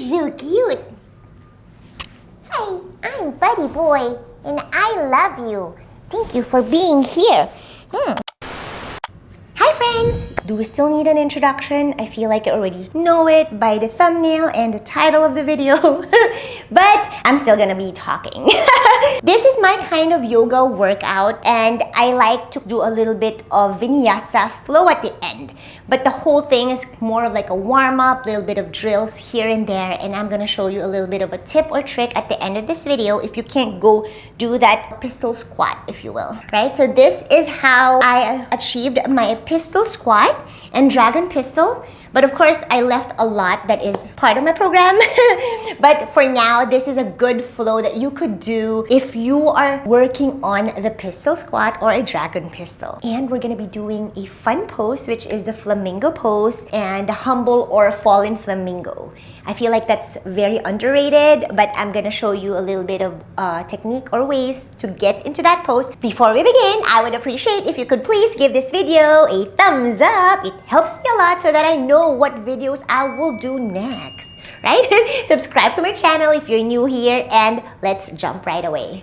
so cute. Hi, I'm Buddy Boy, and I love you. Thank you for being here. Hi friends! Do we still need an introduction? I feel like you already know it by the thumbnail and the title of the video. But I'm still gonna be talking. This is my kind of yoga workout, and I like to do a little bit of Vinyasa flow at the end. But the whole thing is more of like a warm-up, little bit of drills here and there, and I'm gonna show you a little bit of a tip or trick at the end of this video if you can't go do that pistol squat, if you will, right? So this is how I achieved my pistol squat and dragon pistol. But of course, I left a lot that is part of my program. But for now, this is a good flow that you could do if you are working on the pistol squat or a dragon pistol. And we're gonna be doing a fun pose, which is the flamingo pose and the humble or fallen flamingo. I feel like that's very underrated, but I'm gonna show you a little bit of technique or ways to get into that pose. Before we begin, I would appreciate if you could please give this video a thumbs up. It helps me a lot so that I know what videos I will do next, right? Subscribe to my channel if you're new here, and let's jump right away.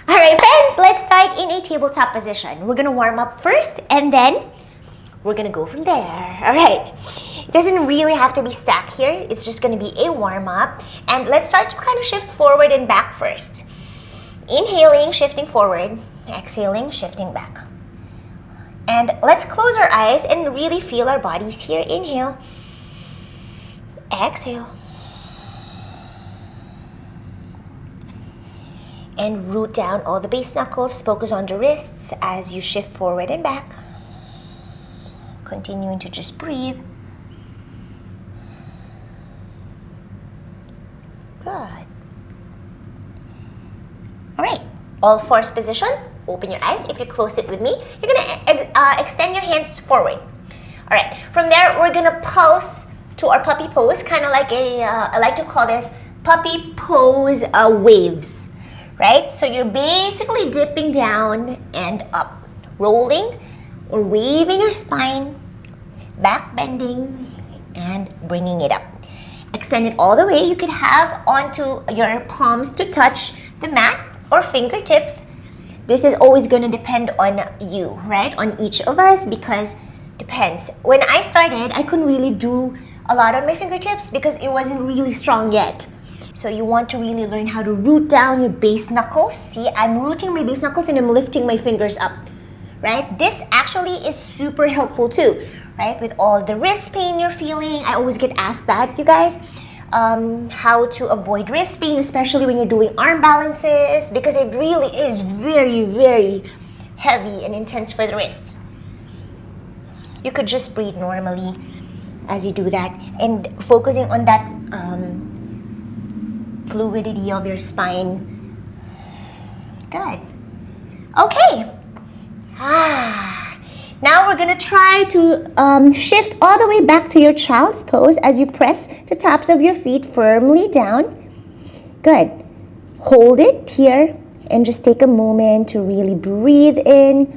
Alright friends, let's start in a tabletop position. We're gonna warm up first, and then we're gonna go from there. Alright, it doesn't really have to be stacked here. It's just gonna be a warm-up. And let's start to kind of shift forward and back first. Inhaling, shifting forward. Exhaling, shifting back. And let's close our eyes and really feel our bodies here. Inhale. Exhale. And root down all the base knuckles. Focus on the wrists as you shift forward and back. Continuing to just breathe. Good. All right, all fours position. Open your eyes. If you close it with me, you're gonna extend your hands forward. All right, from there, we're gonna pulse to our puppy pose, kind of like I like to call this puppy pose waves, right? So you're basically dipping down and up, rolling or waving your spine, back bending, and bringing it up. Extend it all the way. You could have onto your palms to touch the mat or fingertips. This is always going to depend on you, right? On each of us, because depends. When I started, I couldn't really do a lot on my fingertips because it wasn't really strong yet. So you want to really learn how to root down your base knuckles. See, I'm rooting my base knuckles and I'm lifting my fingers up, right? This actually is super helpful too, right? With all the wrist pain you're feeling. I always get asked that, you guys. How to avoid wrist pain, especially when you're doing arm balances, because it really is very, very heavy and intense for the wrists. You could just breathe normally as you do that and focusing on that fluidity of your spine. Good. Okay. Now we're gonna try to shift all the way back to your child's pose as you press the tops of your feet firmly down. Good. Hold it here and just take a moment to really breathe in,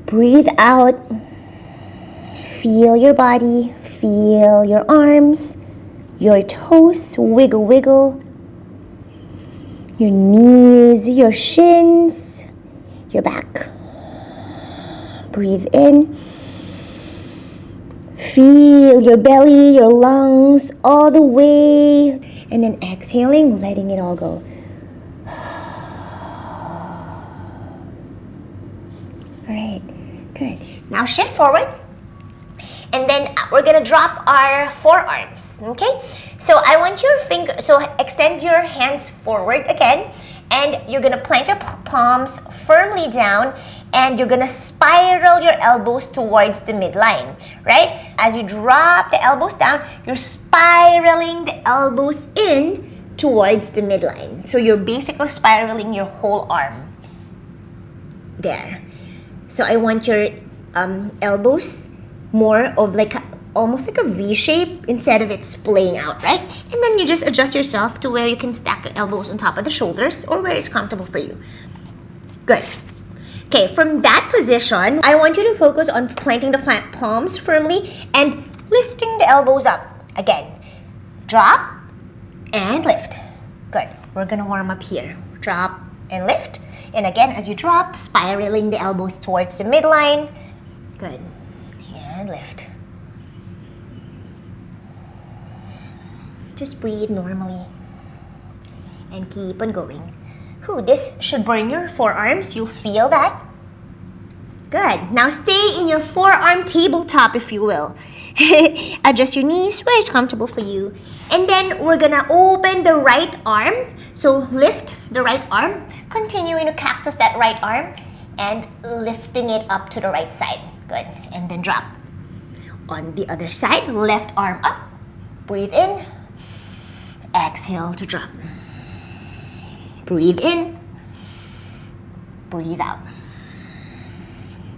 breathe out. Feel your body, feel your arms, your toes, wiggle, wiggle. Your knees, your shins, your back. Breathe in. Feel your belly, your lungs all the way. And then exhaling, letting it all go. All right, good. Now shift forward. And then we're gonna drop our forearms, okay? So I want your finger, so extend your hands forward again. And you're gonna plant your palms firmly down, and you're gonna spiral your elbows towards the midline, right? As you drop the elbows down, you're spiraling the elbows in towards the midline. So you're basically spiraling your whole arm there. So I want your elbows more of like almost like a V shape instead of it splaying out, right? And then you just adjust yourself to where you can stack your elbows on top of the shoulders or where it's comfortable for you. Good. Okay, from that position, I want you to focus on planting the palms firmly and lifting the elbows up. Again, drop and lift. Good. We're gonna warm up here. Drop and lift. And again, as you drop, spiraling the elbows towards the midline. Good. And lift. Just breathe normally. And keep on going. This should burn your forearms. You'll feel that. Good. Now stay in your forearm tabletop, if you will. Adjust your knees where it's comfortable for you. And then we're gonna open the right arm. So lift the right arm, continuing to cactus that right arm and lifting it up to the right side. Good. And then drop. On the other side, left arm up. Breathe in. Exhale to drop. Breathe in. Breathe out.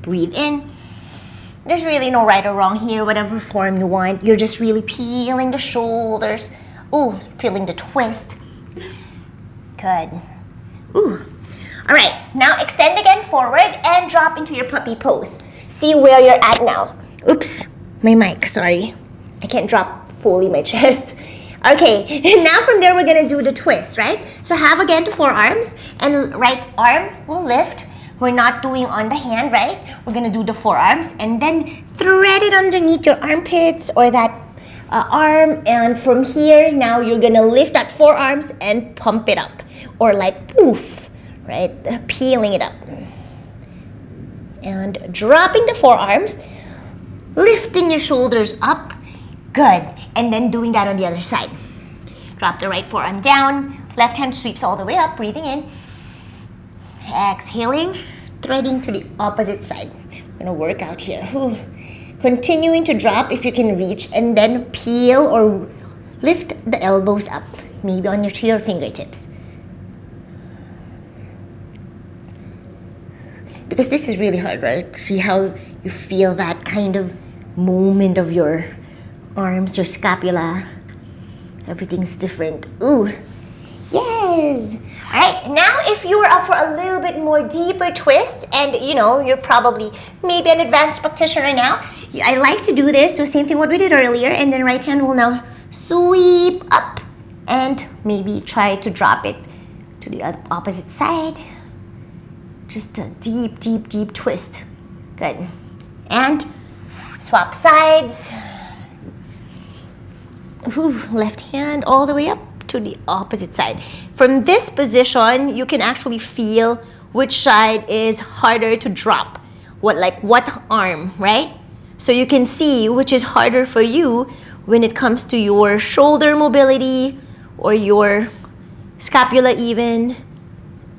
Breathe in. There's really no right or wrong here, whatever form you want. You're just really peeling the shoulders. Ooh, feeling the twist. Good. Ooh. All right, now extend again forward and drop into your puppy pose. See where you're at now. Oops, my mic, sorry. I can't drop fully my chest. Okay, now from there we're gonna do the twist, right? So have again the forearms and right arm will lift. We're not doing on the hand, right? We're gonna do the forearms and then thread it underneath your armpits or that arm, and from here now you're gonna lift that forearms and pump it up or like poof, right? Peeling it up and dropping the forearms, lifting your shoulders up. Good. And then doing that on the other side. Drop the right forearm down, left hand sweeps all the way up, breathing in. Exhaling, threading to the opposite side. I'm gonna work out here. Ooh. Continuing to drop if you can reach, and then peel or lift the elbows up, maybe on to your fingertips. Because this is really hard, right? See how you feel that kind of movement of your arms, your scapula. Everything's different. Ooh, yes. All right, now if you were up for a little bit more deeper twist, and you're probably maybe an advanced practitioner now, I like to do this, so same thing what we did earlier, and then right hand will now sweep up and maybe try to drop it to the opposite side. Just a deep, deep, deep twist. Good. And swap sides. Ooh, left hand all the way up to the opposite side. From this position, you can actually feel which side is harder to drop. What arm, right? So you can see which is harder for you when it comes to your shoulder mobility or your scapula even,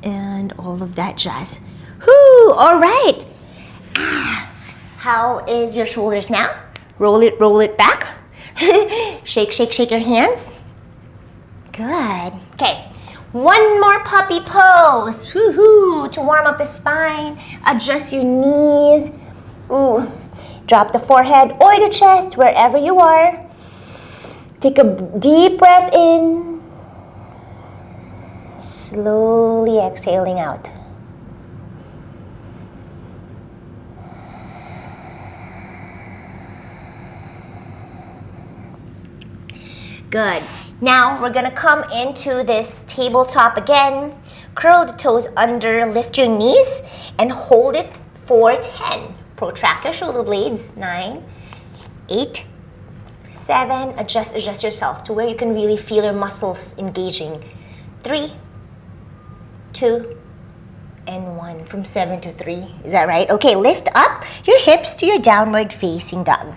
and all of that jazz. Whoo, all right. How is your shoulders now? Roll it back. Shake, shake, shake your hands. Good. Okay, one more puppy pose. Woohoo! To warm up the spine. Adjust your knees. Ooh. Drop the forehead or the chest, wherever you are. Take a deep breath in. Slowly exhaling out. Good. Now we're gonna come into this tabletop again. Curl the toes under, lift your knees, and hold it for 10. Protract your shoulder blades. 9, 8, 7. Adjust yourself to where you can really feel your muscles engaging. 3, 2, and 1. From 7 to 3. Is that right? Okay, lift up your hips to your downward facing dog.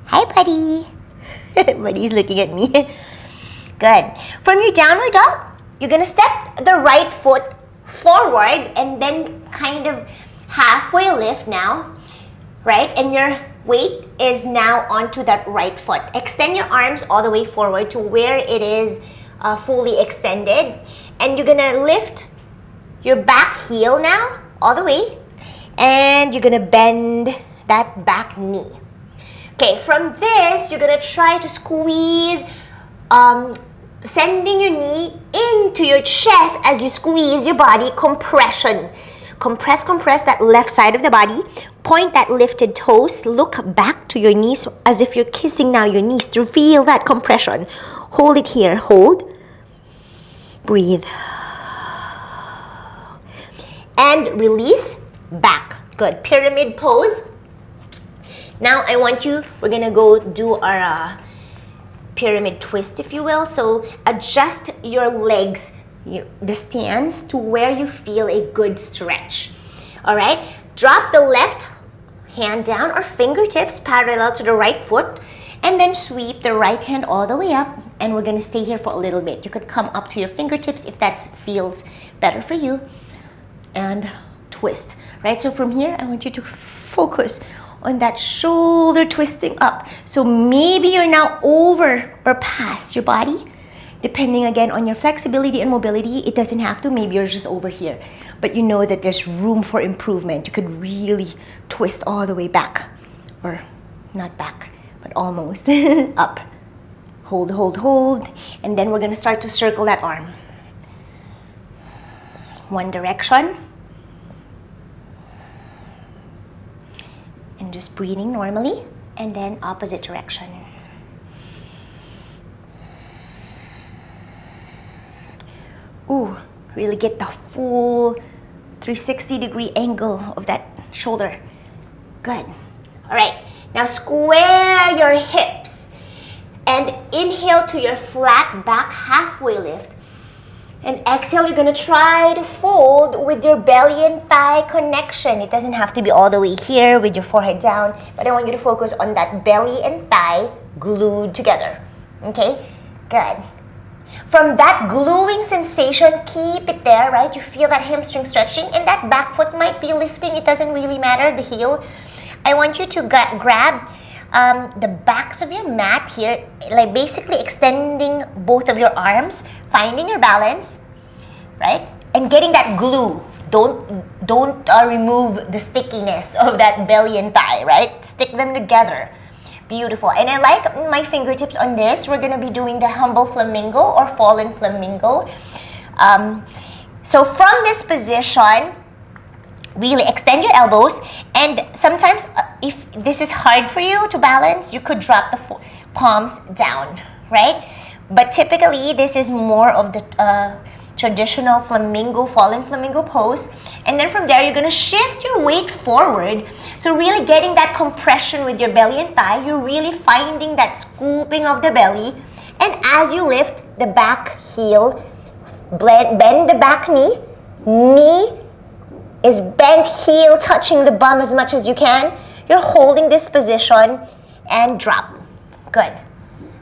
Hi, buddy. Buddy's looking at me. Good. From your downward dog, you're gonna step the right foot forward and then kind of halfway lift now, right? And your weight is now onto that right foot. Extend your arms all the way forward to where it is fully extended. And you're gonna lift your back heel now all the way. And you're gonna bend that back knee. Okay, from this, you're gonna try to squeeze, sending your knee into your chest as you squeeze your body, compression. Compress that left side of the body. Point that lifted toes. Look back to your knees as if you're kissing now your knees to feel that compression. Hold it here. Hold. Breathe. And release. Back. Good. Pyramid pose. Now we're gonna go do our pyramid twist, if you will. So adjust your legs, the stance, to where you feel a good stretch. All right. Drop the left hand down or fingertips parallel to the right foot, and then sweep the right hand all the way up. And we're gonna stay here for a little bit. You could come up to your fingertips if that feels better for you, and twist. Right. So from here, I want you to focus on that shoulder twisting up. So maybe you're now over or past your body. Depending again on your flexibility and mobility, it doesn't have to. Maybe you're just over here. But you know that there's room for improvement. You could really twist all the way back. Or not back, but almost up. Hold, hold, hold. And then we're gonna start to circle that arm. One direction. And just breathing normally. And then opposite direction. Ooh, really get the full 360-degree angle of that shoulder. Good. All right, now square your hips and inhale to your flat back halfway lift. And exhale, you're gonna try to fold with your belly and thigh connection. It doesn't have to be all the way here with your forehead down, but I want you to focus on that belly and thigh glued together. Okay, good. From that gluing sensation, keep it there, right? You feel that hamstring stretching, and that back foot might be lifting. It doesn't really matter, the heel. I want you to grab the backs of your mat here, like basically extending both of your arms, finding your balance, right? And getting that glue. Don't remove the stickiness of that belly and thigh, right? Stick them together. Beautiful. And I like my fingertips on this. We're going to be doing the humble flamingo or fallen flamingo. So from this position, really extend your elbows. And sometimes if this is hard for you to balance, you could drop the palms down, right? But typically, this is more of the traditional flamingo, fallen flamingo pose. And then from there, you're going to shift your weight forward. So really getting that compression with your belly and thigh. You're really finding that scooping of the belly. And as you lift the back heel, bend the back knee. Knee is bent, heel touching the bum as much as you can. You're holding this position and drop. Good.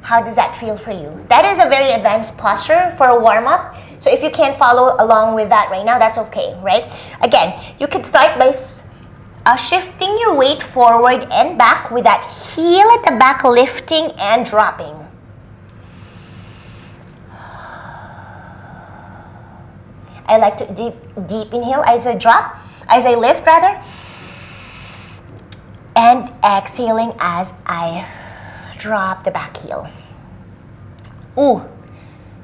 How does that feel for you? That is a very advanced posture for a warm-up. So if you can't follow along with that right now, that's okay, right? Again, you could start by shifting your weight forward and back with that heel at the back lifting and dropping. I like to deep inhale as I lift rather. And exhaling as I drop the back heel. Ooh,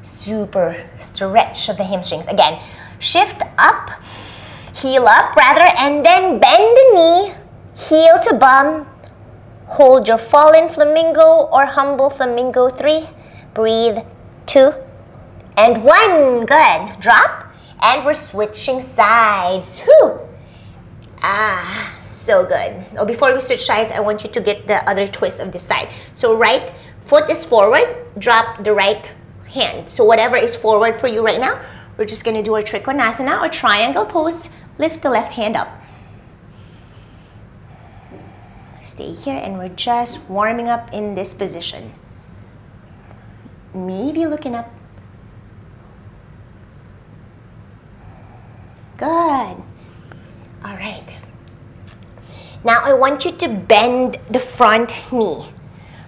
super stretch of the hamstrings. Again, shift up, heel up rather, and then bend the knee, heel to bum. Hold your fallen flamingo or humble flamingo. 3, breathe, 2, and 1. Good. Drop, and we're switching sides. Whew. Ah, so good. Oh, before we switch sides, I want you to get the other twist of this side. So right foot is forward, drop the right hand. So whatever is forward for you right now, we're just gonna do our trikonasana or triangle pose. Lift the left hand up. Stay here and we're just warming up in this position. Maybe looking up. Good. All right. Now I want you to bend the front knee.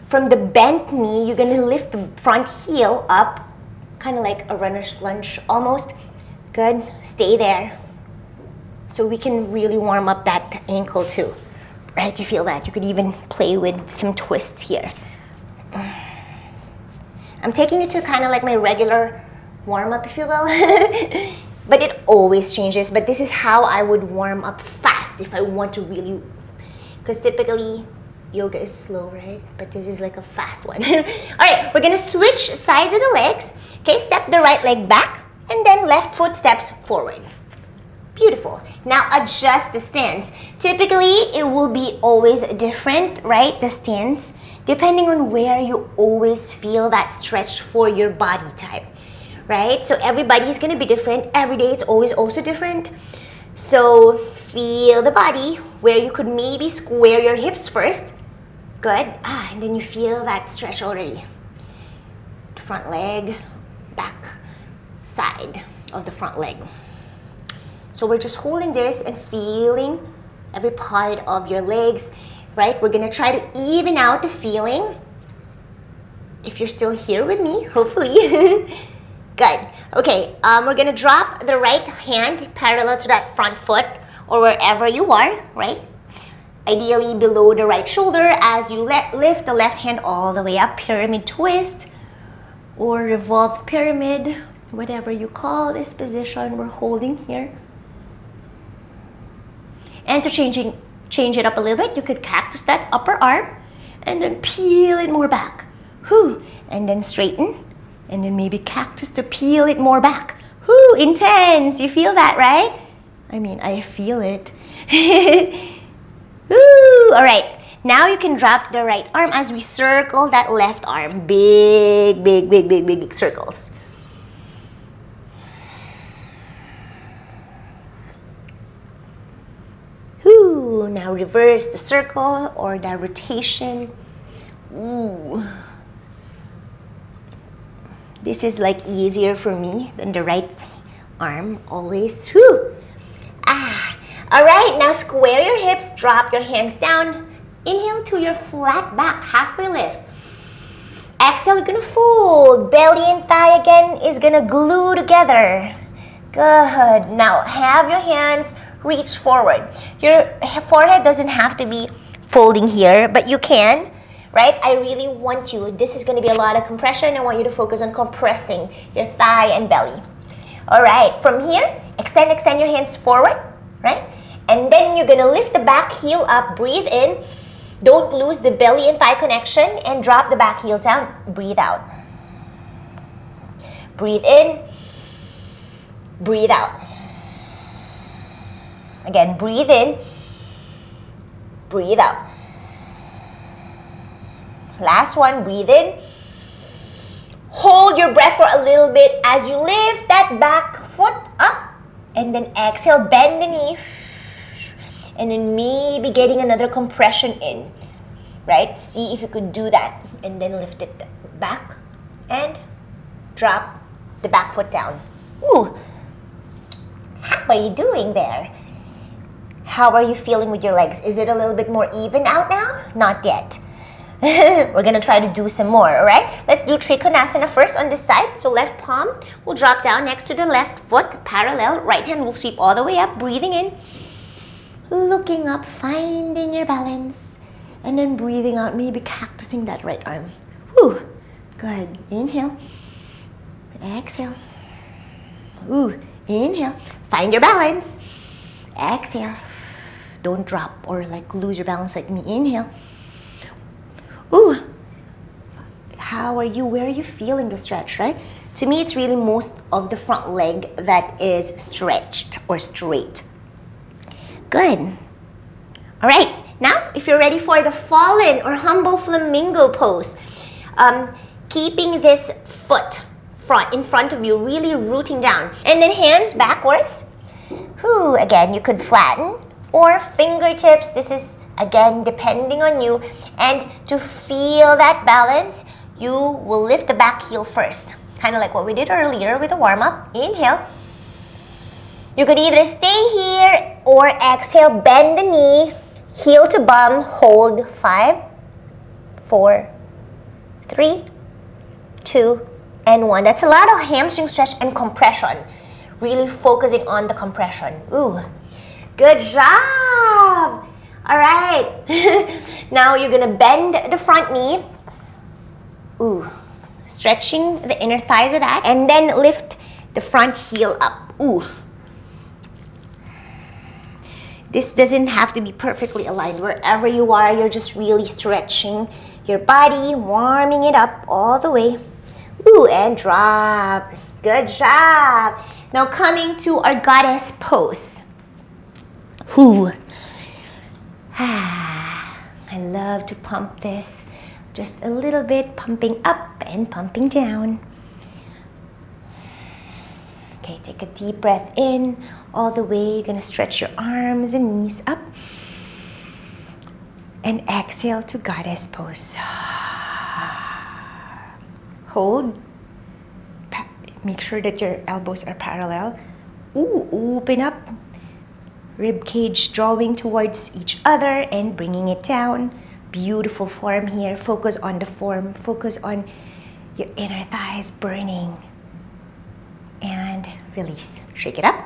From the bent knee, you're gonna lift the front heel up, kind of like a runner's lunge almost. Good, stay there. So we can really warm up that ankle too, right? You feel that? You could even play with some twists here. I'm taking you to kind of like my regular warm up, if you will. but it always changes. But this is how I would warm up fast if I want to really, because typically yoga is slow, right? But this is like a fast one. All right, we're gonna switch sides of the legs. Okay, step the right leg back, and then left foot steps forward. Beautiful. Now adjust the stance. Typically, it will be always different, right? The stance, depending on where you always feel that stretch for your body type, right? So everybody's gonna be different. Every day it's always also different. So feel the body where you could maybe square your hips first. Good. And then you feel that stretch already. The front leg, back side of the front leg. So we're just holding this and feeling every part of your legs, right? We're gonna try to even out the feeling. If you're still here with me, hopefully. Good. Okay, we're gonna drop the right hand parallel to that front foot or wherever you are, right? Ideally below the right shoulder as you lift the left hand all the way up, pyramid twist or revolved pyramid, whatever you call this position we're holding here. And to change it up a little bit, you could cactus that upper arm and then peel it more back. Whew. And then straighten. And then maybe cactus to peel it more back. Whew, intense. You feel that, right? I mean, I feel it. Woo. All right. Now you can drop the right arm as we circle that left arm. Big, big, big, big, big, big circles. Whoo. Now reverse the circle or the rotation. Ooh. This is like easier for me than the right arm always. Whoo. All right, now square your hips, drop your hands down. Inhale to your flat back, halfway lift. Exhale, you're gonna fold. Belly and thigh again is gonna glue together. Good. Now have your hands reach forward. Your forehead doesn't have to be folding here, but you can, right? I really want you, this is gonna be a lot of compression. I want you to focus on compressing your thigh and belly. All right, from here, extend your hands forward, right? And then you're gonna lift the back heel up, breathe in. Don't lose the belly and thigh connection and drop the back heel down, breathe out. Breathe in, breathe out. Again, breathe in, breathe out. Last one, breathe in. Hold your breath for a little bit as you lift that back foot up. And then exhale, bend the knee. And then maybe getting another compression in, right? See if you could do that. And then lift it back and drop the back foot down. Ooh, how are you doing there? How are you feeling with your legs? Is it a little bit more even out now? Not yet. We're gonna try to do some more, all right? Let's do Trikonasana first on this side. So left palm will drop down next to the left foot, parallel. Right hand will sweep all the way up, breathing in. Looking up, finding your balance, and then breathing out, maybe cactusing that right arm. Whew, good. Inhale, exhale. Ooh, inhale, find your balance. Exhale, don't drop or like lose your balance like me. Inhale. Ooh, how are you? Where are you feeling the stretch, right? To me, it's really most of the front leg that is stretched or straight. Good. All right, now if you're ready for the fallen or humble flamingo pose, keeping this foot in front of you, really rooting down. And then hands backwards. Whew, again, you could flatten or fingertips. This is, again, depending on you. And to feel that balance, you will lift the back heel first. Kind of like what we did earlier with the warm-up. Inhale. You could either stay here or exhale, bend the knee, heel to bum, hold 5, 4, 3, 2, and 1. That's a lot of hamstring stretch and compression. Really focusing on the compression. Ooh, good job. All right. Now you're gonna bend the front knee. Ooh, stretching the inner thighs of that, and then lift the the front heel up. Ooh. This doesn't have to be perfectly aligned. Wherever you are, you're just really stretching your body, warming it up all the way. Ooh, and drop. Good job. Now coming to our goddess pose. Ooh. I love to pump this. Just a little bit, pumping up and pumping down. Okay, take a deep breath in all the way. You're gonna stretch your arms and knees up. And exhale to goddess pose. Hold. Make sure that your elbows are parallel. Ooh, open up. Rib cage drawing towards each other and bringing it down. Beautiful form here. Focus on the form. Focus on your inner thighs burning. And release. Shake it up.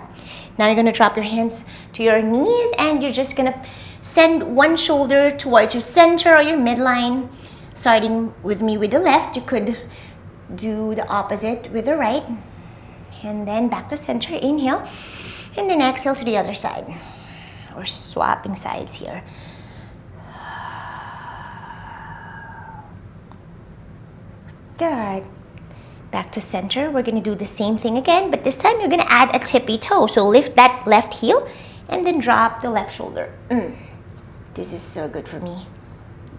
Now you're going to drop your hands to your knees and you're just going to send one shoulder towards your center or your midline. Starting with me with the left, you could do the opposite with the right. And then back to center. Inhale. And then exhale to the other side. We're swapping sides here. Good. Back to center. We're going to do the same thing again, but this time you're going to add a tippy toe. So lift that left heel and then drop the left shoulder. This is so good for me.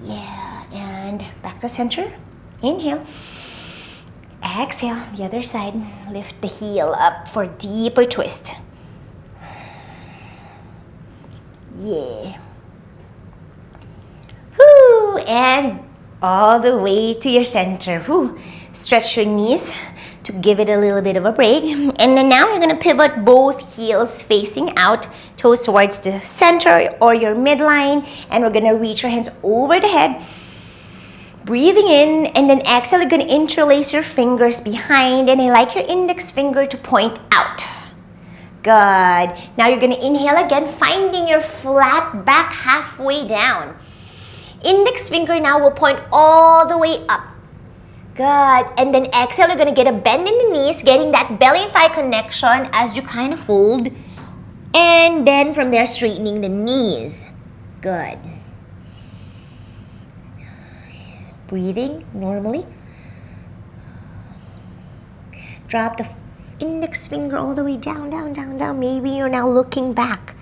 Yeah. And back to center. Inhale. Exhale. The other side. Lift the heel up for deeper twist. Yeah. Whoo. And all the way to your center. Whoo. Stretch your knees to give it a little bit of a break. And then now you're going to pivot both heels facing out, toes towards the center or your midline. And we're going to reach your hands over the head. Breathing in and then exhale, you're going to interlace your fingers behind. And I like your index finger to point out. Good. Now you're going to inhale again, finding your flat back halfway down. Index finger now will point all the way up. Good. And then exhale, you're going to get a bend in the knees, getting that belly and thigh connection as you kind of fold. And then from there, straightening the knees. Good. Breathing normally. Drop the index finger all the way down, down, down, down. Maybe you're now looking back.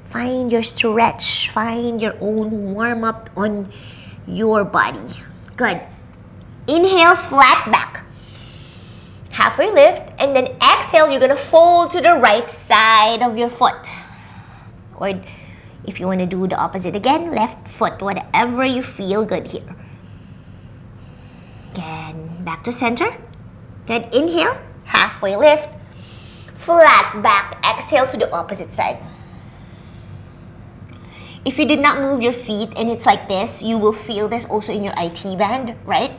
Find your stretch. Find your own warm-up on your body. Good. Inhale, flat back. Halfway lift. And then exhale, you're going to fold to the right side of your foot. Or if you want to do the opposite again, left foot. Whatever you feel good here. Again, back to center. Good. Inhale, halfway lift. Flat back. Exhale to the opposite side. If you did not move your feet and it's like this, you will feel this also in your IT band, right?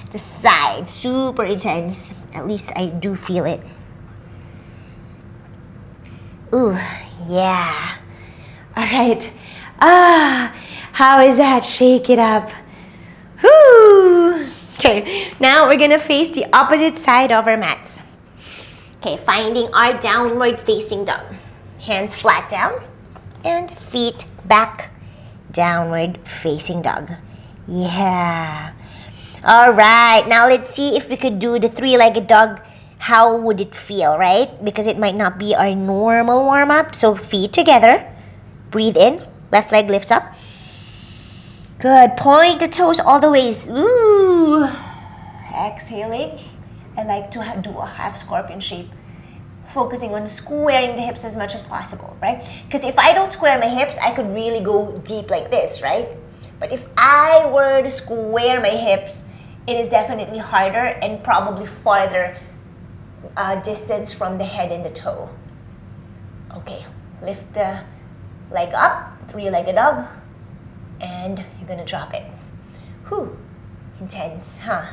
The side, super intense. At least I do feel it. Ooh, yeah. All right. How is that? Shake it up. Whoo. Okay, now we're gonna face the opposite side of our mats. Okay, finding our downward facing dog. Hands flat down and feet back, downward facing dog. Yeah. All right, now let's see if we could do the three-legged dog. How would it feel, right? Because it might not be our normal warm-up. So feet together. Breathe in. Left leg lifts up. Good. Point the toes all the ways. Ooh. Exhaling. I like to do a half scorpion shape. Focusing on squaring the hips as much as possible, right? Because if I don't square my hips, I could really go deep like this, right? But if I were to square my hips, it is definitely harder and probably farther distance from the head and the toe. Okay, lift the leg up, three-legged dog, and you're gonna drop it. Whew, intense, huh?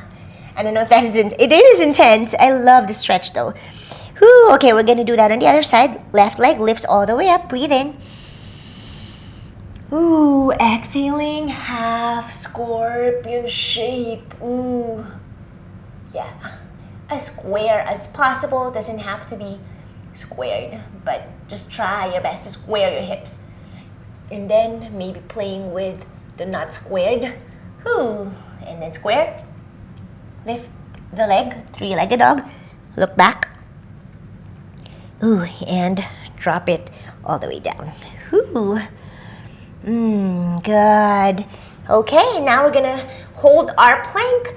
I don't know if that isn't, it is intense. I love the stretch though. Whew, okay, we're gonna do that on the other side. Left leg lifts all the way up, breathe in. Ooh, exhaling, half scorpion shape. Ooh, yeah. as square as possible. It doesn't have to be squared, but just try your best to square your hips. And then maybe playing with the not squared. Whew. And then square. Lift the leg, three-legged dog. Look back. Ooh, and drop it all the way down. Ooh. Good. Okay, now we're gonna hold our plank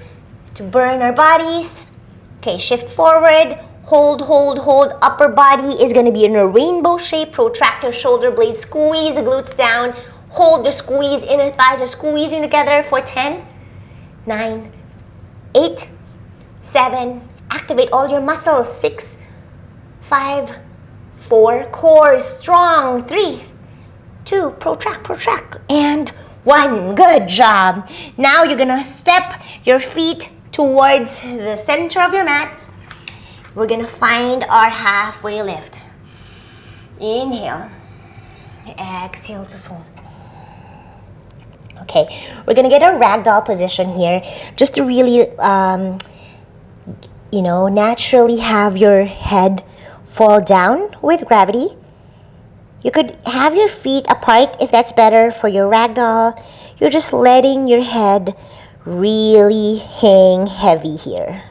to burn our bodies. Okay, shift forward. Hold, hold, hold. Upper body is gonna be in a rainbow shape. Protract your shoulder blades. Squeeze the glutes down. Hold the squeeze. Inner thighs are squeezing together for 10, 9, 8, 7. Activate all your muscles. 6, 5, 4. Core is strong. 3, 2. Protract, protract. And 1. Good job. Now you're gonna step your feet towards the center of your mats. We're gonna find our halfway lift. Inhale. Exhale to fold. Okay, we're gonna get a ragdoll position here just to really, naturally have your head fall down with gravity. You could have your feet apart if that's better for your ragdoll. You're just letting your head really hang heavy here.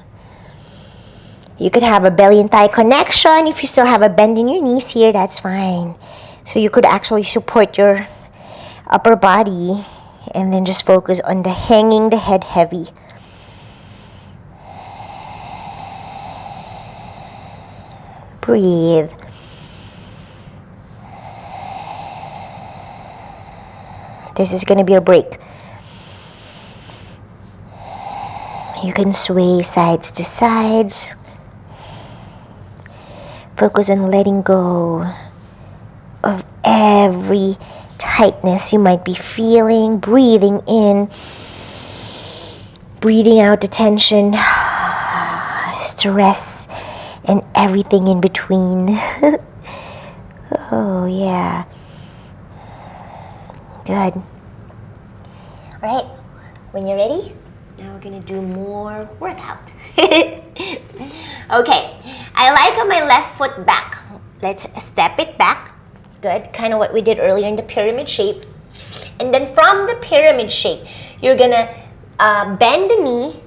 You could have a belly and thigh connection. If you still have a bend in your knees here, that's fine. So you could actually support your upper body and then just focus on the hanging the head heavy. Breathe. This is going to be a break. You can sway sides to sides. Focus on letting go of every tightness you might be feeling. Breathing in, breathing out the tension, stress, and everything in between. Oh, yeah. Good. All right, when you're ready, now we're gonna do more workout. Okay, I like on my left foot back. Let's step it back. Good, kind of what we did earlier in the pyramid shape. And then from the pyramid shape, you're gonna bend the knee,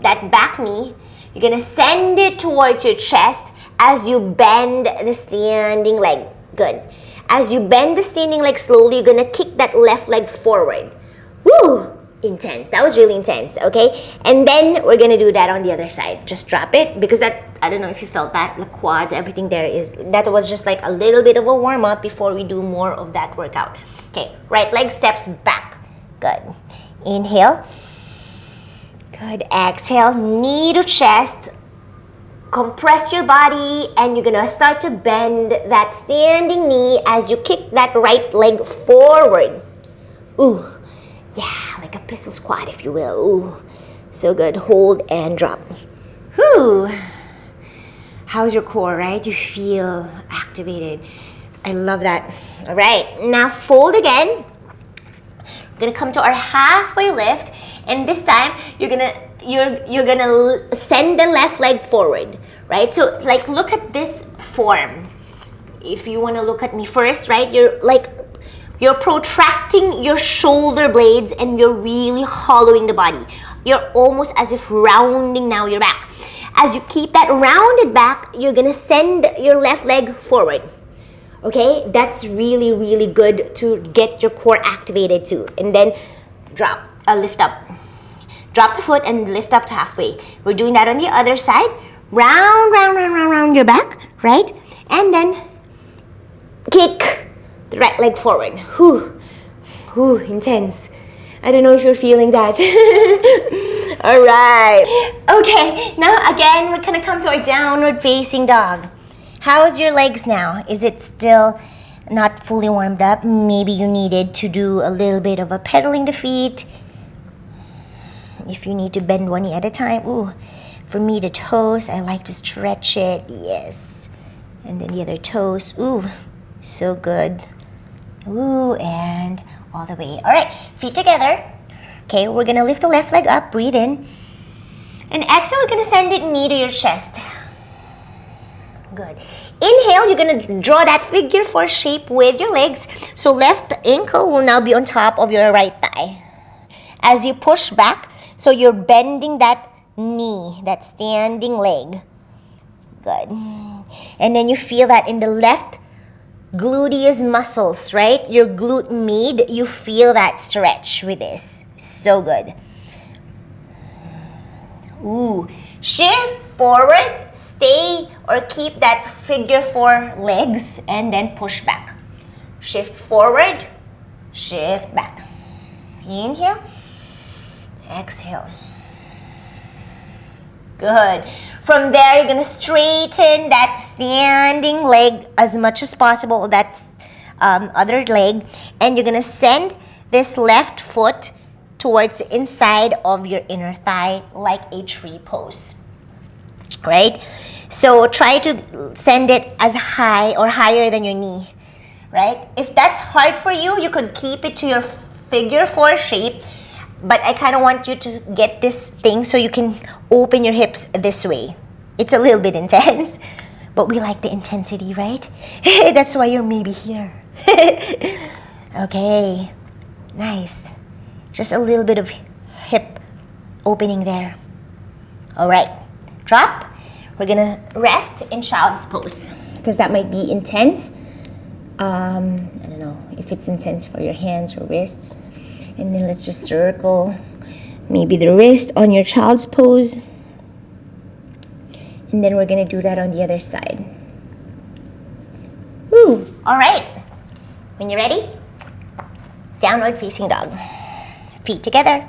that back knee. You're gonna send it towards your chest as you bend the standing leg. Good. As you bend the standing leg slowly, you're gonna kick that left leg forward. Woo! Intense. That was really intense, okay? And then we're gonna do that on the other side. Just drop it, because that, I don't know if you felt that, the quads, everything there is, that was just like a little bit of a warm-up before we do more of that workout. Okay, right leg steps back. Good. Inhale. Good. Exhale. Knee to chest. Compress your body, and you're gonna start to bend that standing knee as you kick that right leg forward. Ooh. Yeah, like a pistol squat, if you will. Ooh, so good. Hold and drop. Whew. How's your core, right? You feel activated. I love that. All right, now fold again. We're gonna come to our halfway lift, and this time you're gonna send the left leg forward, right? So like, look at this form. If you wanna look at me first, right? You're protracting your shoulder blades and you're really hollowing the body. You're almost as if rounding now your back. As you keep that rounded back, you're gonna send your left leg forward. Okay, that's really, really good to get your core activated too. And then lift up. Drop the foot and lift up to halfway. We're doing that on the other side. Round your back, right? And then kick the right leg forward. Whew, intense. I don't know if you're feeling that. All right. Okay, now again, we're gonna come to our downward facing dog. How's your legs now? Is it still not fully warmed up? Maybe you needed to do a little bit of a pedaling the feet. If you need to bend one knee at a time. Ooh, for me, the toes, I like to stretch it. Yes. And then the other toes. Ooh, so good. Ooh, and all the way. All right, feet together. Okay, we're gonna lift the left leg up. Breathe in. And exhale, you're gonna send it knee to your chest. Good. Inhale, you're gonna draw that figure 4 shape with your legs. So left ankle will now be on top of your right thigh. As you push back, so you're bending that knee, that standing leg. Good. And then you feel that in the left gluteus muscles, right? Your glute med, you feel that stretch with this. So good. Ooh. Shift forward, stay or keep that figure 4 legs, and then push back. Shift forward, shift back. Inhale, exhale. Good. From there, you're gonna straighten that standing leg as much as possible, that other leg, and you're gonna send this left foot towards the inside of your inner thigh like a tree pose, right? So try to send it as high or higher than your knee, right? If that's hard for you, you could keep it to your figure 4 shape, but I kind of want you to get this thing so you can open your hips this way. It's a little bit intense, but we like the intensity, right? That's why you're maybe here. Okay, nice. Just a little bit of hip opening there. All right, drop. We're gonna rest in child's pose because that might be intense. I don't know if it's intense for your hands or wrists. And then let's just circle maybe the wrist on your child's pose. And then we're gonna do that on the other side. Woo! All right. When you're ready, downward facing dog. Feet together.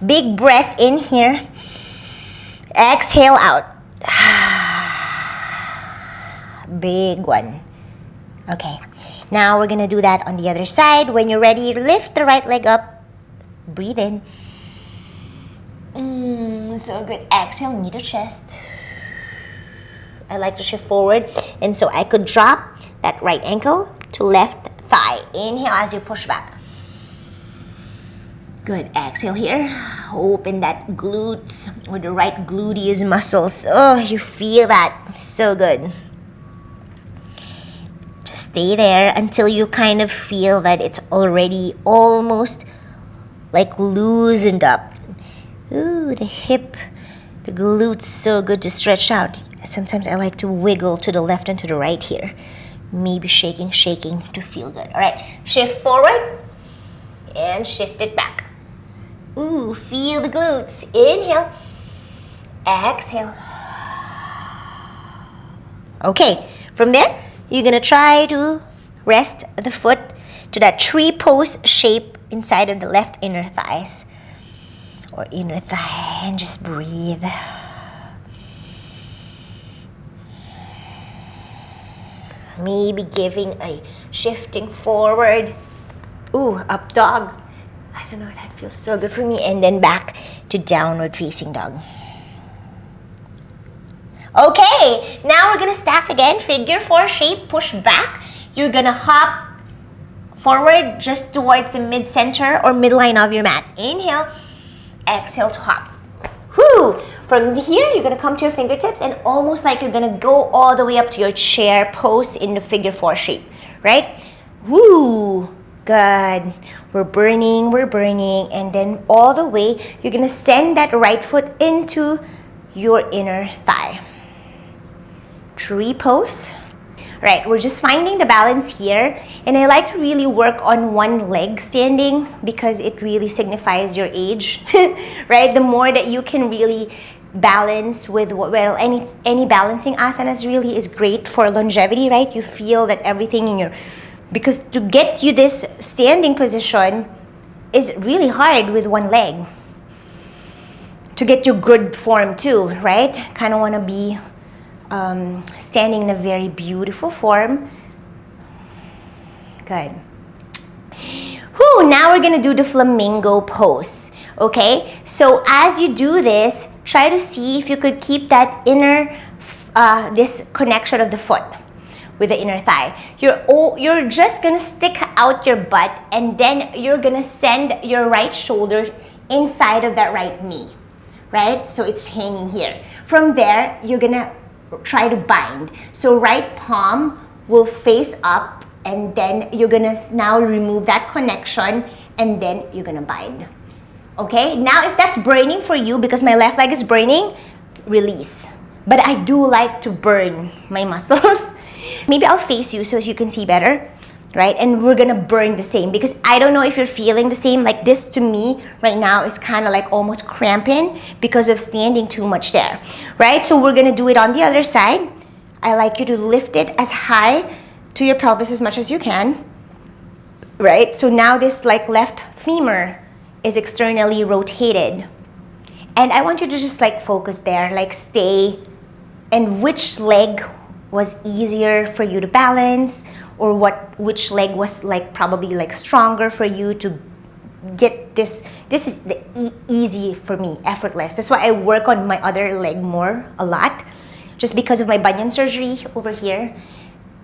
Big breath in here. Exhale out. Big one. Okay. Now we're gonna do that on the other side. When you're ready, lift the right leg up. Breathe in. So good. Exhale, knee to chest. I like to shift forward, and so I could drop that right ankle to left thigh. Inhale as you push back. Good. Exhale here. Open that glutes or the right gluteus muscles. Oh, you feel that. So good. Just stay there until you kind of feel that it's already almost like loosened up. Ooh, the hip, the glutes, so good to stretch out. Sometimes I like to wiggle to the left and to the right here. Maybe shaking to feel good. All right, shift forward and shift it back. Ooh, feel the glutes. Inhale, exhale. Okay, from there, you're gonna try to rest the foot to that tree pose shape inside of the left inner thighs or inner thigh, and just breathe. Maybe giving a shifting forward. Ooh, up dog. I don't know, that feels so good for me. And then back to downward facing dog. Okay, now we're gonna stack again, figure 4 shape, push back. You're gonna hop forward just towards the mid-center or midline of your mat. Inhale, exhale to hop. Whoo! From here, you're gonna come to your fingertips and almost like you're gonna go all the way up to your chair pose in the figure 4 shape, right? Woo! Good. We're burning, and then all the way, you're gonna send that right foot into your inner thigh. Tree pose. Right, we're just finding the balance here, and I like to really work on one leg standing because it really signifies your age, right? The more that you can really balance with, well, any balancing asanas really is great for longevity, right? You feel that everything in your, because to get you this standing position is really hard with one leg. To get your good form too, right? Kind of want to be standing in a very beautiful form. Good. Whew, now we're gonna do the flamingo pose. Okay, so as you do this, try to see if you could keep that inner, this connection of the foot with the inner thigh. You're just gonna stick out your butt, and then you're gonna send your right shoulder inside of that right knee. right? So it's hanging here. From there, you're gonna try to bind. So right palm will face up, and then you're gonna now remove that connection, and then you're gonna bind. Okay, now if that's burning for you, because my left leg is burning, release. But I do like to burn my muscles. Maybe I'll face you so you can see better, right? And we're gonna burn the same, because I don't know if you're feeling the same. Like this to me right now is kind of like almost cramping because of standing too much there, right? So we're gonna do it on the other side. I like you to lift it as high to your pelvis as much as you can, right? So now this like left femur is externally rotated. And I want you to just like focus there, like stay, and which leg was easier for you to balance, or which leg was like probably like stronger for you to get this. This is the easy for me, effortless. That's why I work on my other leg a lot, just because of my bunion surgery over here.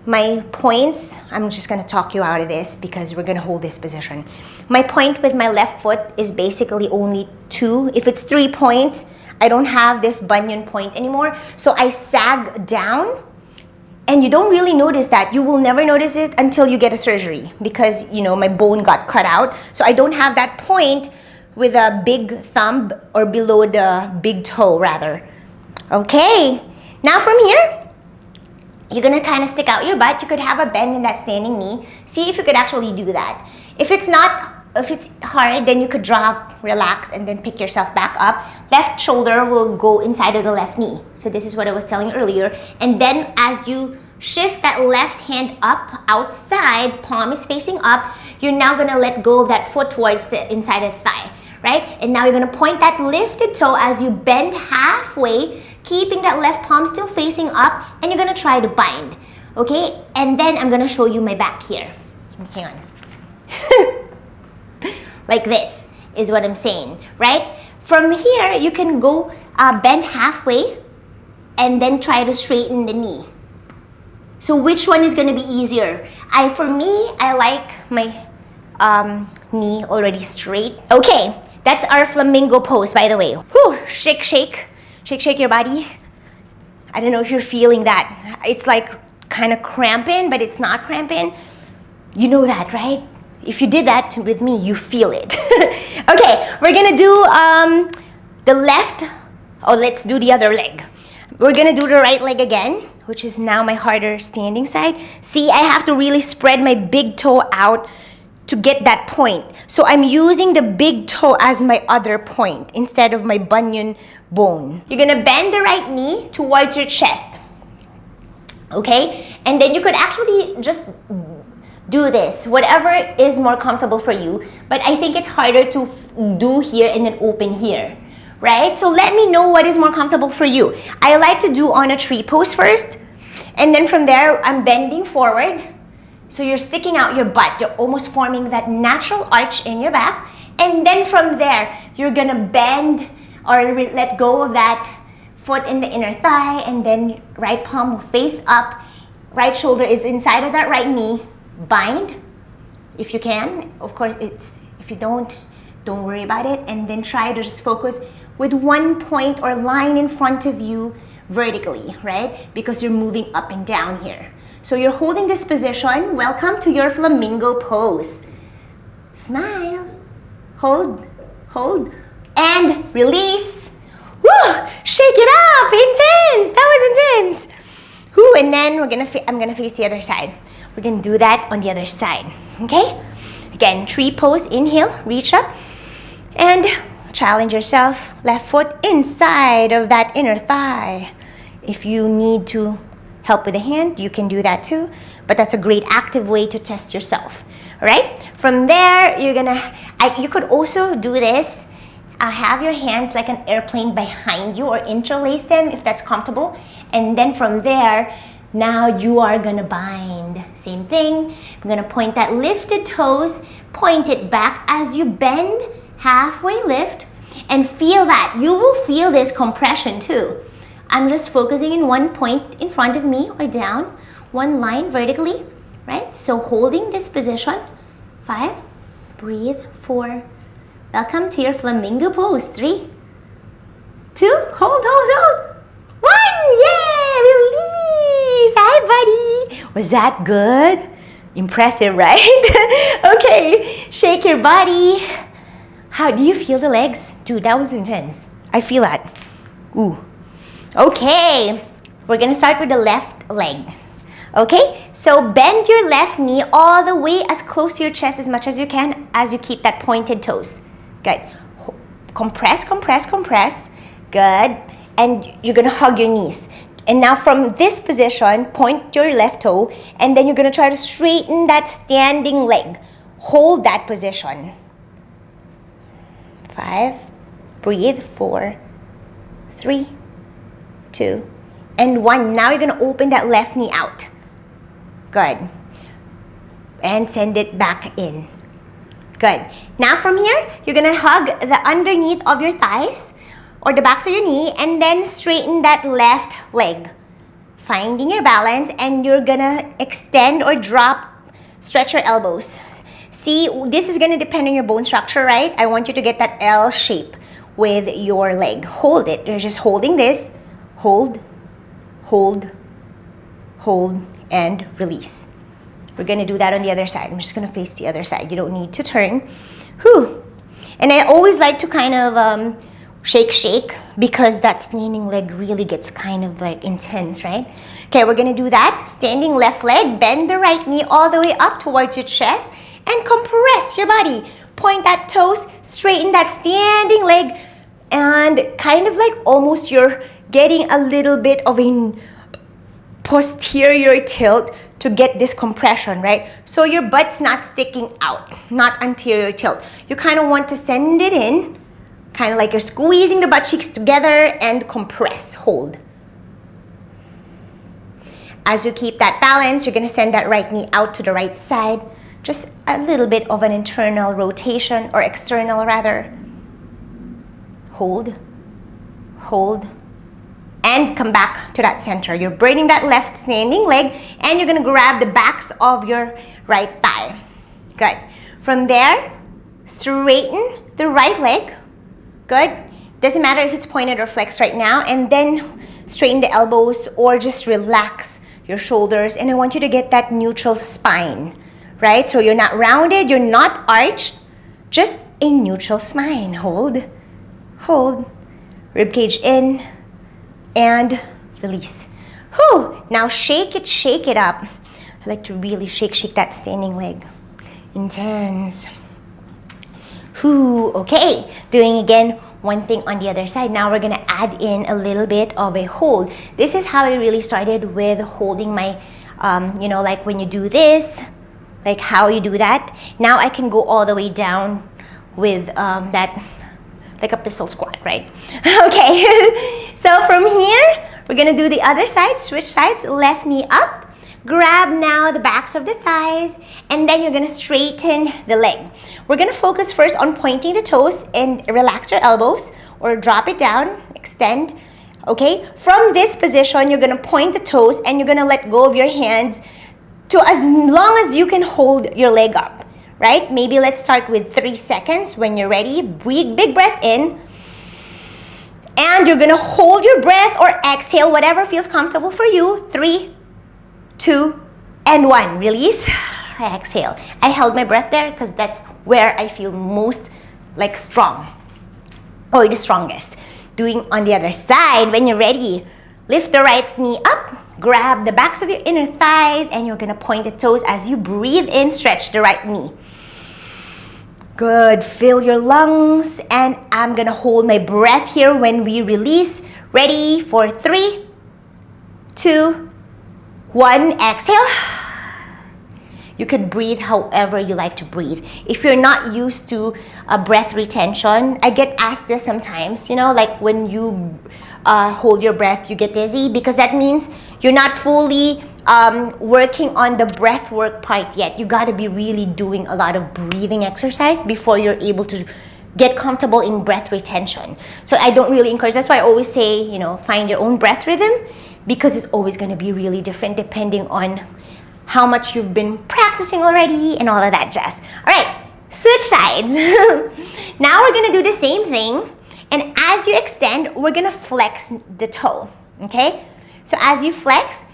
My points, I'm just gonna talk you out of this because we're gonna hold this position. My point with my left foot is basically only 2. If it's 3 points, I don't have this bunion point anymore. So I sag down, and you don't really notice that. You will never notice it until you get a surgery, because you know my bone got cut out. So I don't have that point with a big thumb, or below the big toe rather. Okay, now from here, you're gonna kind of stick out your butt. You could have a bend in that standing knee. See if you could actually do that. If it's hard, then you could drop, relax, and then pick yourself back up. Left shoulder will go inside of the left knee. So this is what I was telling you earlier. And then as you shift that left hand up outside, palm is facing up, you're now gonna let go of that foot towards the inside of the thigh, right? And now you're gonna point that lifted toe as you bend halfway, keeping that left palm still facing up, and you're gonna try to bind, okay? And then I'm gonna show you my back here. Hang on. Like this is what I'm saying, right? From here, you can go bend halfway, and then try to straighten the knee. So which one is gonna be easier? For me, I like my knee already straight. Okay, that's our flamingo pose, by the way. Whew, shake, shake. Shake, shake your body. I don't know if you're feeling that. It's like kind of cramping, but it's not cramping. You know that, right? If you did that with me, you feel it. Okay, we're gonna do the left. Oh, let's do the other leg. We're gonna do the right leg again, which is now my harder standing side. See, I have to really spread my big toe out to get that point. So I'm using the big toe as my other point instead of my bunion bone. You're gonna bend the right knee towards your chest, okay? And then you could actually just do this, whatever is more comfortable for you, but I think it's harder to do here and then open here, right? So let me know what is more comfortable for you. I like to do on a tree pose first, and then from there, I'm bending forward. So you're sticking out your butt. You're almost forming that natural arch in your back. And then from there, you're gonna bend or let go of that foot in the inner thigh, and then right palm will face up. Right shoulder is inside of that right knee. Bind, if you can. Of course, if you don't worry about it. And then try to just focus with one point or line in front of you vertically, right? Because you're moving up and down here. So you're holding this position. Welcome to your flamingo pose. Smile. Hold, hold, and release. Woo! Shake it up. Intense. That was intense. Woo! And then I'm gonna face the other side. We're gonna do that on the other side. Okay? Again, tree pose. Inhale, reach up, and challenge yourself. Left foot inside of that inner thigh. If you need to help with a hand, you can do that too, but that's a great active way to test yourself. All right, from there you could also do this, have your hands like an airplane behind you, or interlace them if that's comfortable, and then from there, now you are gonna bind. Same thing, I'm gonna point that lifted toes, point it back as you bend, halfway lift, and feel that. You will feel this compression too. I'm just focusing in one point in front of me or down, one line vertically, right? So holding this position, 5, breathe, 4. Welcome to your flamingo pose, 3, 2, hold. 1, yeah, release. Hi, buddy. Was that good? Impressive, right? Okay, shake your body. How do you feel the legs? Dude, that was intense. I feel that. Ooh. Okay, we're gonna start with the left leg. Okay, so bend your left knee all the way as close to your chest as much as you can as you keep that pointed toes. Good. Compress. Good. And you're gonna hug your knees. And now from this position, point your left toe, and then you're gonna try to straighten that standing leg. Hold that position. 5, breathe, 4, 3, 2, and 1. Now you're gonna open that left knee out. Good. And send it back in. Good. Now from here, you're gonna hug the underneath of your thighs or the backs of your knee, and then straighten that left leg. Finding your balance, and you're gonna extend or drop, stretch your elbows. See, this is gonna depend on your bone structure, right? I want you to get that L shape with your leg. Hold it. You're just holding this. Hold, and release. We're gonna do that on the other side. I'm just gonna face the other side. You don't need to turn. Whew. And I always like to kind of shake, because that standing leg really gets kind of like intense, right? Okay, we're gonna do that. Standing left leg, bend the right knee all the way up towards your chest and compress your body. Point that toes, straighten that standing leg, and kind of like almost you're getting a little bit of a posterior tilt to get this compression, right? So your butt's not sticking out, not anterior tilt. You kind of want to send it in, kind of like you're squeezing the butt cheeks together, and compress, hold. As you keep that balance, you're gonna send that right knee out to the right side, just a little bit of an internal rotation, or external rather. Hold, and come back to that center. You're burning that left standing leg, and you're gonna grab the backs of your right thigh. Good. From there, straighten the right leg. Good. Doesn't matter if it's pointed or flexed right now, and then straighten the elbows or just relax your shoulders. And I want you to get that neutral spine, right? So you're not rounded, you're not arched, just a neutral spine. Hold, ribcage in, and release. Whew. Now shake it up. I like to really shake that standing leg. Intense. Whew. Okay, doing again one thing on the other side. Now we're gonna add in a little bit of a hold. This is how I really started with holding my, like when you do this, like how you do that. Now I can go all the way down with that, like a pistol squat, right? Okay, so from here, we're gonna do the other side, switch sides, left knee up, grab now the backs of the thighs, and then you're gonna straighten the leg. We're gonna focus first on pointing the toes and relax your elbows, or drop it down, extend, okay? From this position, you're gonna point the toes, and you're gonna let go of your hands to as long as you can hold your leg up. Right? Maybe let's start with 3 seconds. When you're ready, breathe, big breath in. And you're gonna hold your breath or exhale, whatever feels comfortable for you. 3, 2, and 1. Release, exhale. I held my breath there because that's where I feel most like strong, or the strongest. Doing on the other side, when you're ready, lift the right knee up, grab the backs of your inner thighs, and you're gonna point the toes as you breathe in, stretch the right knee. Good, fill your lungs, and I'm gonna hold my breath here when we release. Ready for 3, 2, 1, exhale. You could breathe however you like to breathe. If you're not used to breath retention, I get asked this sometimes, like when you hold your breath, you get dizzy, because that means you're not fully working on the breath work part yet. You got to be really doing a lot of breathing exercise before you're able to get comfortable in breath retention. So I don't really encourage. That's why I always say, find your own breath rhythm, because it's always going to be really different depending on how much you've been practicing already and all of that jazz. All right, switch sides. Now we're going to do the same thing, And as you extend, we're gonna flex the toe, okay? So as you flex,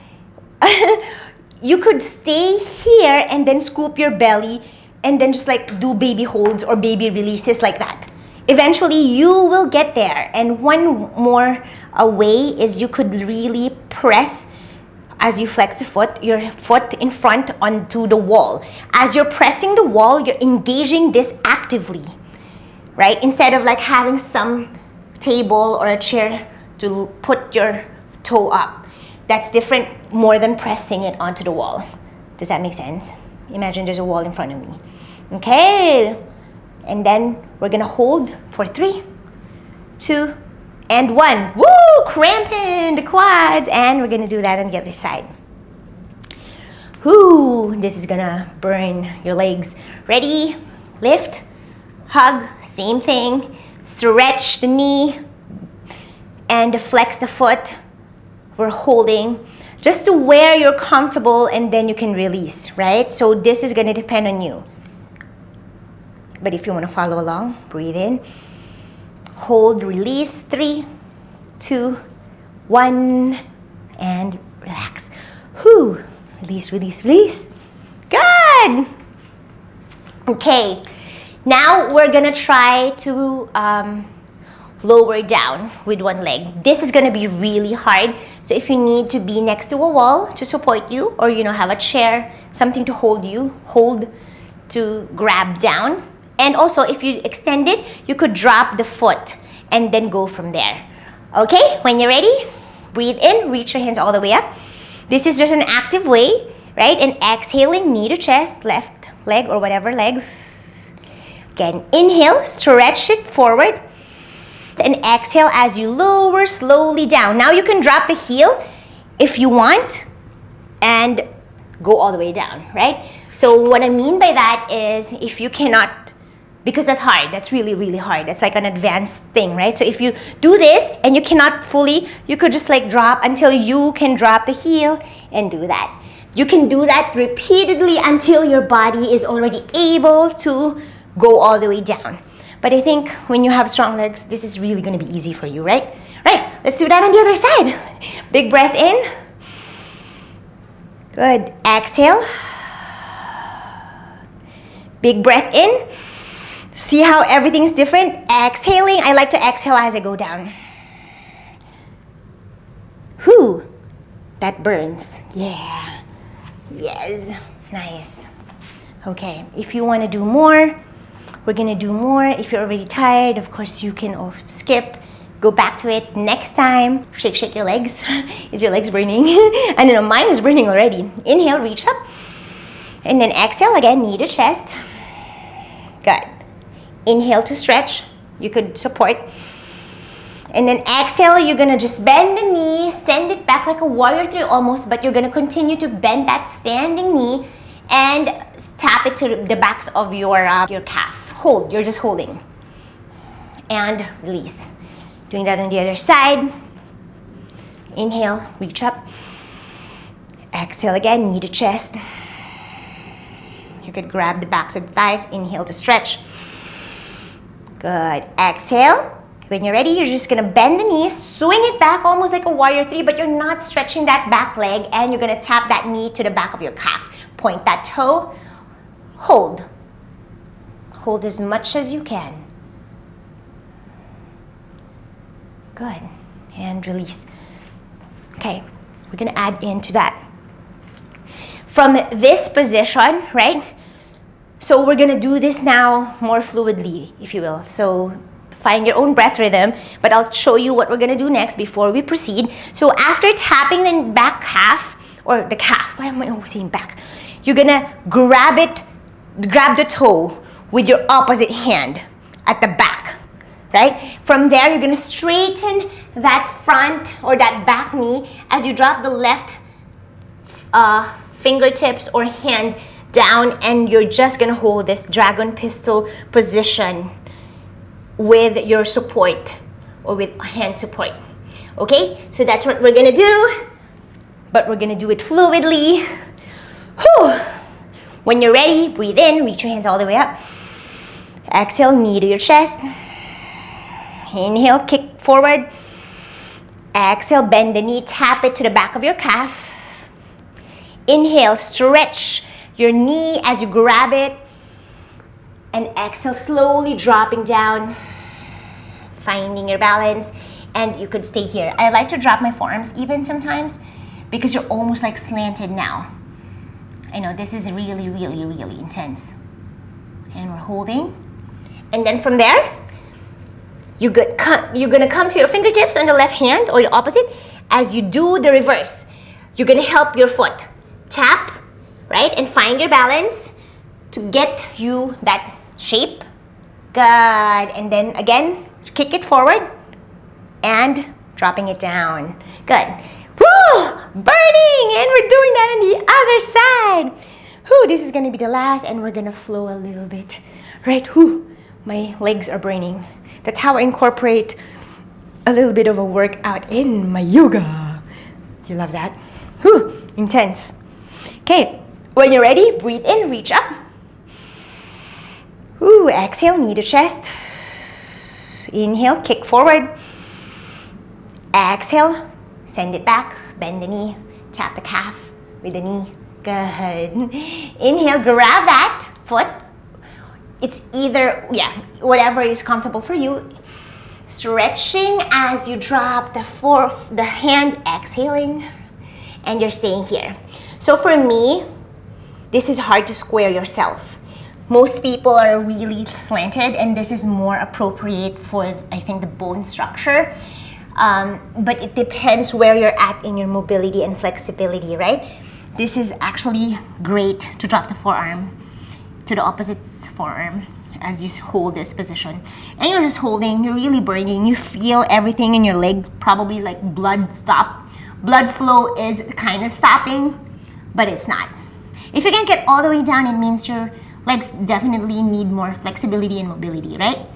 you could stay here and then scoop your belly and then just like do baby holds or baby releases like that. Eventually, you will get there. And one more way is you could really press, as you flex the foot, your foot in front onto the wall. As you're pressing the wall, you're engaging this actively, right? Instead of like having some table or a chair to put your toe up. That's different more than pressing it onto the wall. Does that make sense? Imagine there's a wall in front of me. Okay. And then we're gonna hold for 3, 2, and 1. Woo! Cramping the quads. And we're gonna do that on the other side. Whoo! This is gonna burn your legs. Ready? Lift, hug, same thing. Stretch the knee and flex the foot. We're holding just to where you're comfortable, and then you can release, right? So this is gonna depend on you. But if you want to follow along, breathe in, hold, release, 3, 2, 1, and relax. Whew. Release, release, release. Good. Okay. Now we're gonna try to lower down with one leg. This is gonna be really hard. So if you need to be next to a wall to support you, or have a chair, something to hold to grab down. And also, if you extend it, you could drop the foot and then go from there. Okay, when you're ready, breathe in, reach your hands all the way up. This is just an active way, right? And exhaling, knee to chest, left leg or whatever leg. Again, inhale, stretch it forward. And exhale as you lower slowly down. Now you can drop the heel if you want and go all the way down, right? So what I mean by that is if you cannot, because that's hard, that's really, really hard. That's like an advanced thing, right? So if you do this and you cannot fully, you could just like drop until you can drop the heel and do that. You can do that repeatedly until your body is already able to go all the way down. But I think when you have strong legs, this is really gonna be easy for you, right? Right, let's do that on the other side. Big breath in. Good, exhale. Big breath in. See how everything's different? Exhaling, I like to exhale as I go down. Whew, that burns. Yeah, yes, nice. Okay, if you wanna do more, we're gonna do more. If you're already tired, of course you can skip, go back to it next time. Shake your legs. Is your legs burning? I don't know, mine is burning already. Inhale, reach up. And then exhale again, knee to chest. Good. Inhale to stretch. You could support. And then exhale, you're gonna just bend the knee, send it back like a warrior 3 almost, but you're gonna continue to bend that standing knee and tap it to the backs of your calf. Hold, you're just holding. And release. Doing that on the other side. Inhale, reach up. Exhale again, knee to chest. You could grab the backs of the thighs. Inhale to stretch. Good. Exhale. When you're ready, you're just gonna bend the knees, swing it back almost like a warrior 3, but you're not stretching that back leg, and you're gonna tap that knee to the back of your calf. Point that toe. Hold. Hold as much as you can. Good. And release. Okay, we're gonna add into that. From this position, right? So we're gonna do this now more fluidly, if you will. So find your own breath rhythm, but I'll show you what we're gonna do next before we proceed. So after tapping the back calf, or the calf, why am I always saying back? You're gonna grab the toe with your opposite hand at the back, right? From there, you're gonna straighten that front or that back knee as you drop the left fingertips or hand down, and you're just gonna hold this dragon pistol position with your support or with hand support. Okay, so that's what we're gonna do, but we're gonna do it fluidly. Whew. When you're ready, breathe in, reach your hands all the way up. Exhale, knee to your chest. Inhale, kick forward. Exhale, bend the knee, tap it to the back of your calf. Inhale, stretch your knee as you grab it. And exhale, slowly dropping down, finding your balance. And you could stay here. I like to drop my forearms even sometimes because you're almost like slanted now. I know this is really, really, really intense. And we're holding. And then from there, you're gonna come to your fingertips on the left hand or the opposite. As you do the reverse, you're gonna help your foot tap, right? And find your balance to get you that shape. Good. And then again, kick it forward and dropping it down. Good. Woo! Burning! And we're doing that on the other side. Whew, this is gonna be the last and we're gonna flow a little bit. Right? Whew, my legs are burning. That's how I incorporate a little bit of a workout in my yoga. You love that? Whew, intense. Okay, when you're ready, breathe in, reach up. Ooh, exhale, knee to chest. Inhale, kick forward. Exhale, send it back, bend the knee, tap the calf with the knee. Good. Inhale, grab that foot. It's either, whatever is comfortable for you. Stretching as you drop the hand, exhaling, and you're staying here. So for me, this is hard to square yourself. Most people are really slanted, and this is more appropriate for, I think, the bone structure. But it depends where you're at in your mobility and flexibility, right? This is actually great to drop the forearm to the opposite forearm as you hold this position. And you're just holding, you're really burning. You feel everything in your leg, probably like blood stop. Blood flow is kind of stopping, but it's not. If you can't get all the way down, it means your legs definitely need more flexibility and mobility, right?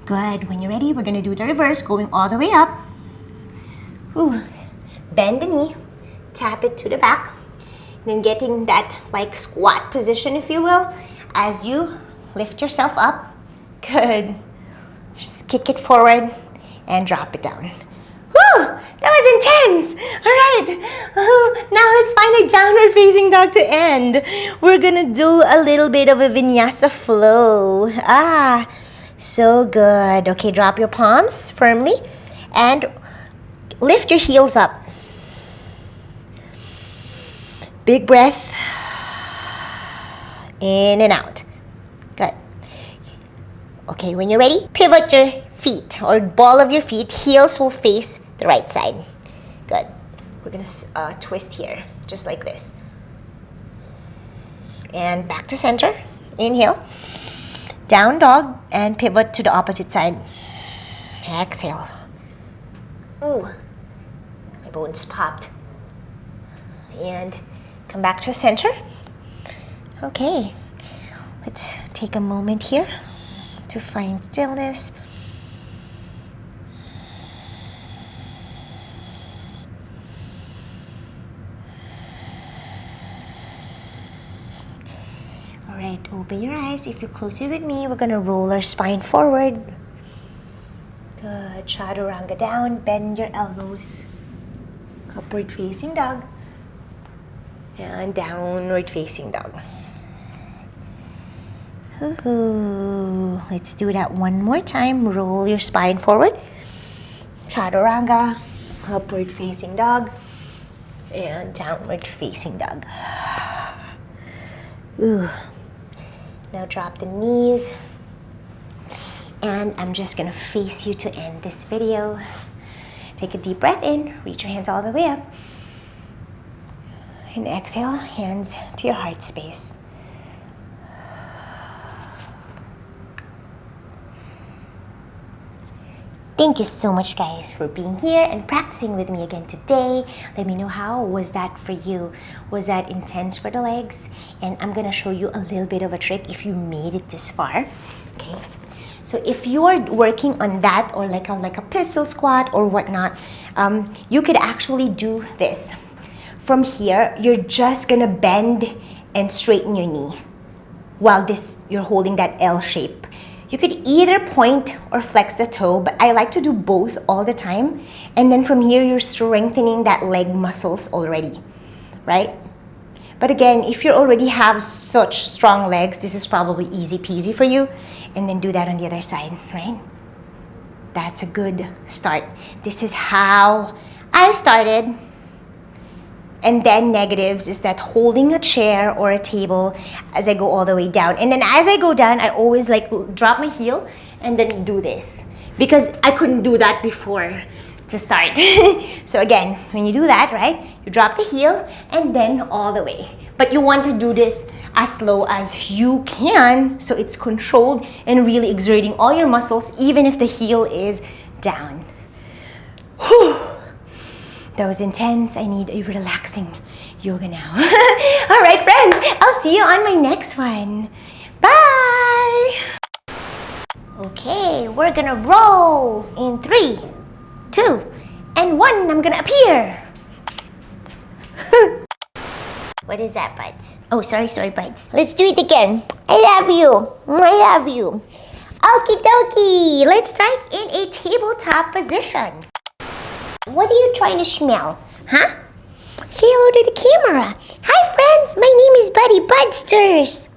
Good. When you're ready, we're gonna do the reverse, going all the way up. Ooh. Bend the knee, tap it to the back, then getting that like squat position, if you will, as you lift yourself up. Good. Just kick it forward and drop it down. Whew, that was intense. All right, now let's find a downward facing dog to end. We're gonna do a little bit of a vinyasa flow. So good. Okay, drop your palms firmly and lift your heels up. Big breath, in and out. Good. Okay, when you're ready, pivot your feet or ball of your feet. Heels will face the right side. Good. We're gonna twist here, just like this. And back to center. Inhale. Down dog and pivot to the opposite side. Exhale. Ooh, my bones popped. And come back to center. Okay, let's take a moment here to find stillness. All right, open your eyes. If you close it with me, we're gonna roll our spine forward. Good, chaturanga down, bend your elbows. Upward facing dog. And downward facing dog. Ooh, let's do that one more time. Roll your spine forward. Chaturanga, upward facing dog, and downward facing dog. Ooh. Now drop the knees. And I'm just gonna face you to end this video. Take a deep breath in, reach your hands all the way up. And exhale, hands to your heart space. Thank you so much, guys, for being here and practicing with me again today. Let me know how was that for you. Was that intense for the legs? And I'm gonna show you a little bit of a trick if you made it this far. Okay. So if you're working on that or like a pistol squat or whatnot, you could actually do this. From here, you're just gonna bend and straighten your knee. While you're holding that L shape. You could either point or flex the toe, but I like to do both all the time. And then from here, you're strengthening that leg muscles already, right? But again, if you already have such strong legs, this is probably easy peasy for you. And then do that on the other side, right? That's a good start. This is how I started. And then negatives is that holding a chair or a table as I go all the way down. And then as I go down, I always like drop my heel and then do this. Because I couldn't do that before to start. So again, when you do that, right, you drop the heel and then all the way. But you want to do this as slow as you can so it's controlled and really exerting all your muscles even if the heel is down. Whew. That was intense. I need a relaxing yoga now. All right, friends. I'll see you on my next one. Bye. Okay, we're gonna roll in 3, 2, and 1. I'm gonna appear. What is that, Buds? Oh, sorry, Buds. Let's do it again. I love you. I love you. Okie dokie. Let's start in a tabletop position. What are you trying to smell? Huh? Say hello to the camera. Hi, friends. My name is Buddy Budsters.